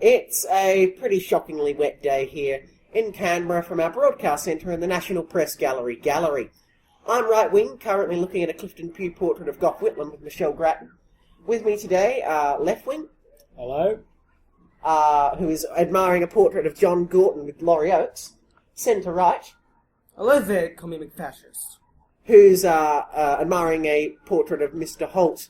It's a pretty shockingly wet day here in Canberra from our broadcast centre in the National Press Gallery. I'm right wing, currently looking at a Clifton Pugh portrait of Gough Whitlam with Michelle Grattan. With me today are left wing. Hello. Who is admiring a portrait of John Gorton with Laurie Oakes. Centre right. Hello there, commie McFascist. Who's admiring a portrait of Mr. Holt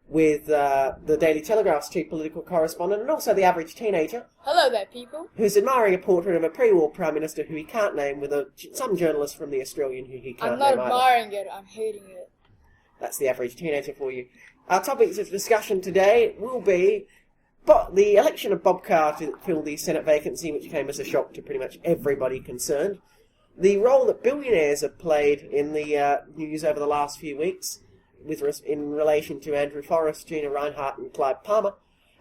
with the Daily Telegraph's chief political correspondent and also the average teenager. Hello there, people. Who's admiring a portrait of a pre-war Prime Minister who he can't name with some journalist from The Australian who he can't name I'm not admiring it, I'm hating it. That's the average teenager for you. Our topics of discussion today will be the election of Bob Carr to fill the Senate vacancy, which came as a shock to pretty much everybody concerned. The role that billionaires have played in the news over the last few weeks in relation to Andrew Forrest, Gina Rinehart and Clive Palmer.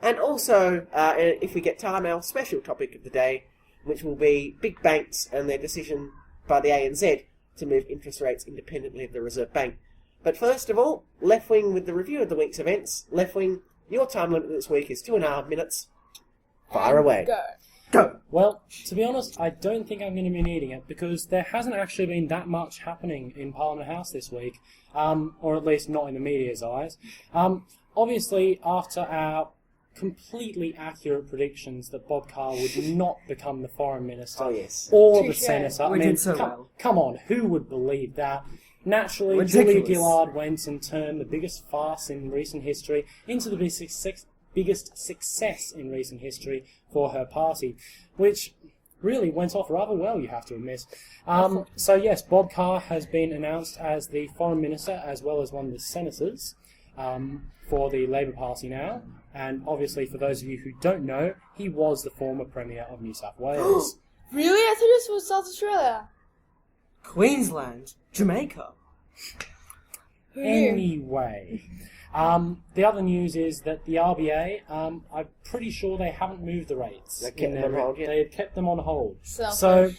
And also, if we get time, our special topic of the day, which will be big banks and their decision by the ANZ to move interest rates independently of the Reserve Bank. But first of all, Left Wing with the review of the week's events. Left Wing, your time limit this week is 2.5 minutes. Fire away. Go! Well, to be honest, I don't think I'm going to be needing it because there hasn't actually been that much happening in Parliament House this week, or at least not in the media's eyes. Obviously, after our completely accurate predictions that Bob Carr would not become the Foreign Minister or the Senator. We did so well. Come on, who would believe that? Naturally, Ridiculous. Julia Gillard went and turned the biggest farce in recent history into the biggest success in recent history for her party, which really went off rather well, you have to admit. So yes, Bob Carr has been announced as the Foreign Minister as well as one of the Senators for the Labour Party now. And obviously, for those of you who don't know, he was the former Premier of New South Wales. Really? I thought this was South Australia. Queensland. Jamaica. Anyway, the other news is that the RBA, I'm pretty sure they haven't moved the rates. They've kept them on hold, yeah. They've kept them on hold. So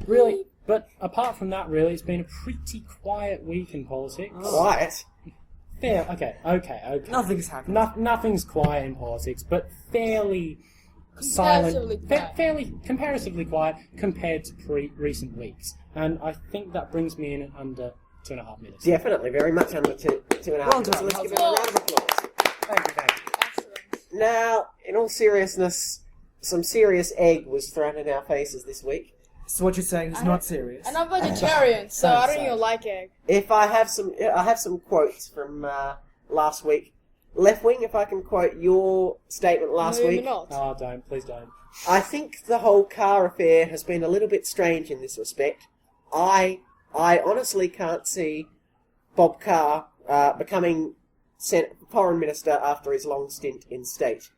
really, but apart from that, really, it's been a pretty quiet week in politics. Quiet? Fair, okay. Nothing's happened. Nothing's quiet in politics, but fairly silent, comparatively quiet compared to recent weeks. And I think that brings me in under 2.5 minutes. Definitely, very much under 2.5 minutes. So let's give him a round of applause. Thank you. excellent. Now, in all seriousness, some serious egg was thrown in our faces this week. So what you're saying is not serious. And I'm vegetarian, so I don't even like egg. If I have some quotes from last week. Left Wing, if I can quote your statement last week. Not. Oh, please don't. I think the whole Carr affair has been a little bit strange in this respect. I honestly can't see Bob Carr becoming Foreign Minister after his long stint in state.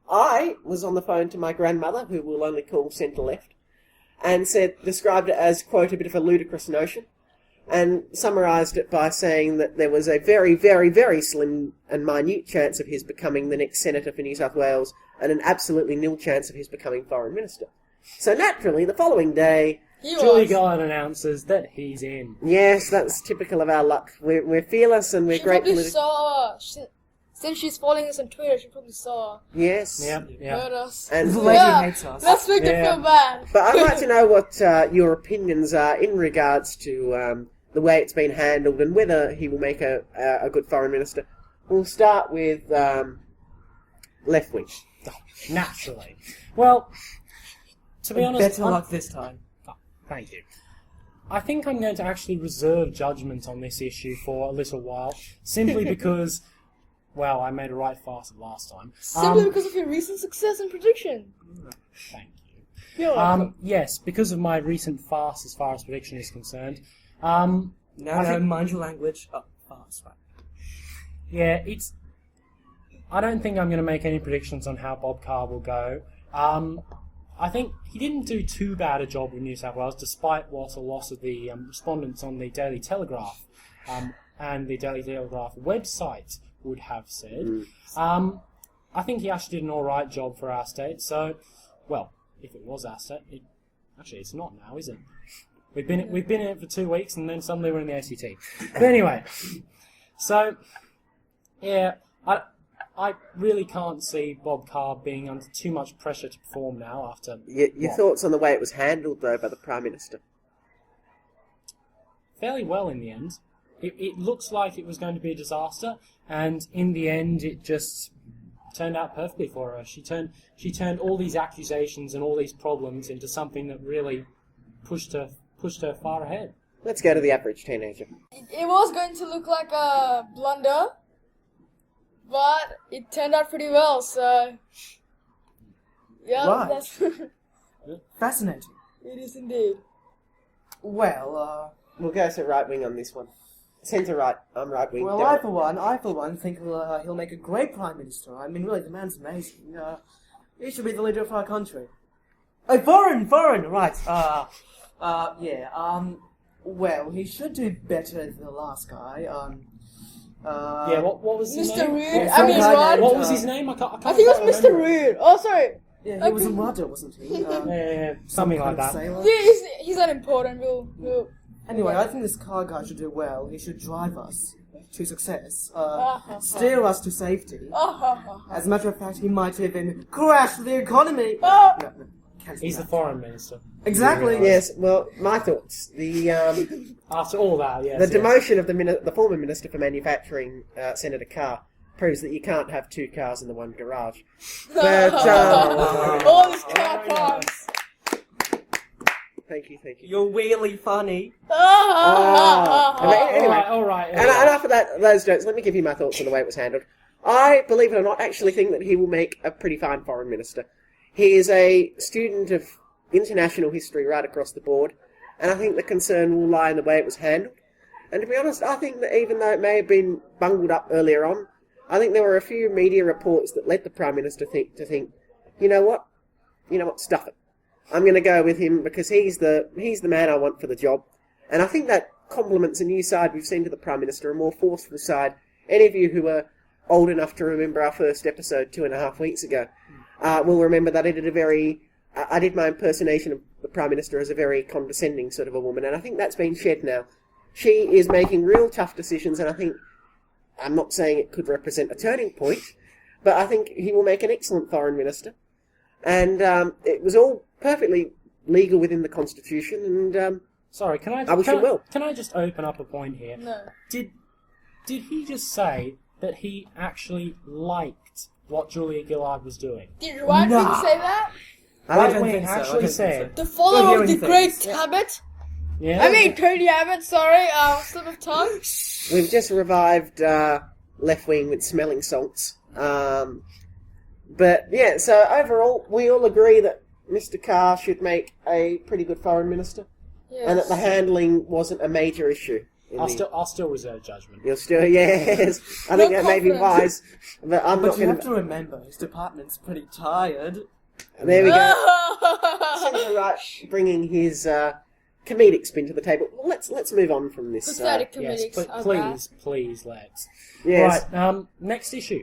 I was on the phone to my grandmother, who we'll only call centre-left, and described it as, quote, a bit of a ludicrous notion, and summarised it by saying that there was a very, very, very slim and minute chance of his becoming the next Senator for New South Wales, and an absolutely nil chance of his becoming Foreign Minister. So naturally, the following day, Julie Gillard announces that he's in. yes, that's typical of our luck. We're fearless and we're She great probably saw... Since she's following us on Twitter, she probably saw... Yes. Yeah. Heard us. And The lady hates us. Let's make her feel bad. But I'd like to know what your opinions are in regards to the way it's been handled and whether he will make a good Foreign Minister. We'll start with Left Wing. Naturally. Well, to be honest... Better luck this time. Thank you. I think I'm going to actually reserve judgment on this issue for a little while, simply because, well, I made a right farce last time. Simply because of your recent success and prediction. Thank you. You're welcome. Yes, because of my recent farce as far as prediction is concerned. No, mind your language. Oh, fast, right. Yeah, I don't think I'm going to make any predictions on how Bob Carr will go. I think he didn't do too bad a job in New South Wales, despite what a lot of the respondents on the Daily Telegraph and the Daily Telegraph website would have said. I think he actually did an alright job for our state, so, well, if it was our state, actually it's not now, is it? We've been in it for 2 weeks, and then suddenly we're in the ACT. But anyway, so, yeah, I really can't see Bob Carr being under too much pressure to perform now after... Your thoughts on the way it was handled, though, by the Prime Minister? Fairly well in the end. It looks like it was going to be a disaster, and in the end it just turned out perfectly for her. She turned all these accusations and all these problems into something that really pushed her far ahead. Let's go to the average teenager. It was going to look like a blunder, but it turned out pretty well, so... Yeah, Right. that's... Fascinating. It is indeed. Well, We'll go to right wing on this one. Centre right. I'm right wing. well, I for one think he'll make a great prime minister. I mean, really, the man's amazing. He should be the leader of our country. Oh, foreign, right. Well, he should do better than the last guy. Yeah, what was his Mr. name? Rude, Yeah, I mean, some guy what? named- What was his name? I can't I think it quite was Mr. remember. Rude. Oh, sorry. Yeah, he was a mudder, wasn't he? Yeah, something like kind of that. sailor. Yeah, he's unimportant. We'll... Anyway, I think this car guy should do well. He should drive us to success, ha. steer us to safety. Oh, ha, ha, ha. As a matter of fact, he might even crash the economy. Oh. No, cancel He's the that. foreign minister. Exactly. Yes, well, my thoughts. The After all that, yes. the demotion of the former Minister for Manufacturing, Senator Carr, proves that you can't have two cars in the one garage. But, All this car parks. Thank you. You're really funny. Anyway, All right. and enough of those jokes. Let me give you my thoughts on the way it was handled. I, believe it or not, actually think that he will make a pretty fine foreign minister. He is a student of international history right across the board, and I think the concern will lie in the way it was handled. And to be honest, I think that even though it may have been bungled up earlier on, I think there were a few media reports that led the Prime Minister to think, you know what, stuff it. I'm going to go with him because he's the man I want for the job. And I think that complements a new side we've seen to the Prime Minister, a more forceful side. Any of you who are old enough to remember our first episode 2.5 weeks ago will remember that I did my impersonation of the Prime Minister as a very condescending sort of a woman, and I think that's been shed now. She is making real tough decisions, and I think, I'm not saying it could represent a turning point, but I think he will make an excellent foreign minister. And it was all perfectly legal within the Constitution, and Sorry, can I? I wish you will. Can I just open up a point here? No. Did he just say that he actually liked what Julia Gillard was doing? Did Right Wing say that? I don't Wing think so. I actually don't said, think so. The follower Well, of the hearing great things. Abbott? yeah, I mean, Cody Abbott, sorry, slip of tongue. we've just revived Left Wing with smelling salts. But yeah, so overall, we all agree that Mr. Carr should make a pretty good foreign minister, and that the handling wasn't a major issue. I'll still reserve judgment. You'll still, yes. I think that may be wise, but I'm But not you going have to remember, his department's pretty tired. There we go. Senator Wright bringing his comedic spin to the table. Well, let's move on from this. Pathetic Yes, comedics. but are bad. please, let's. Yes. Right, next issue.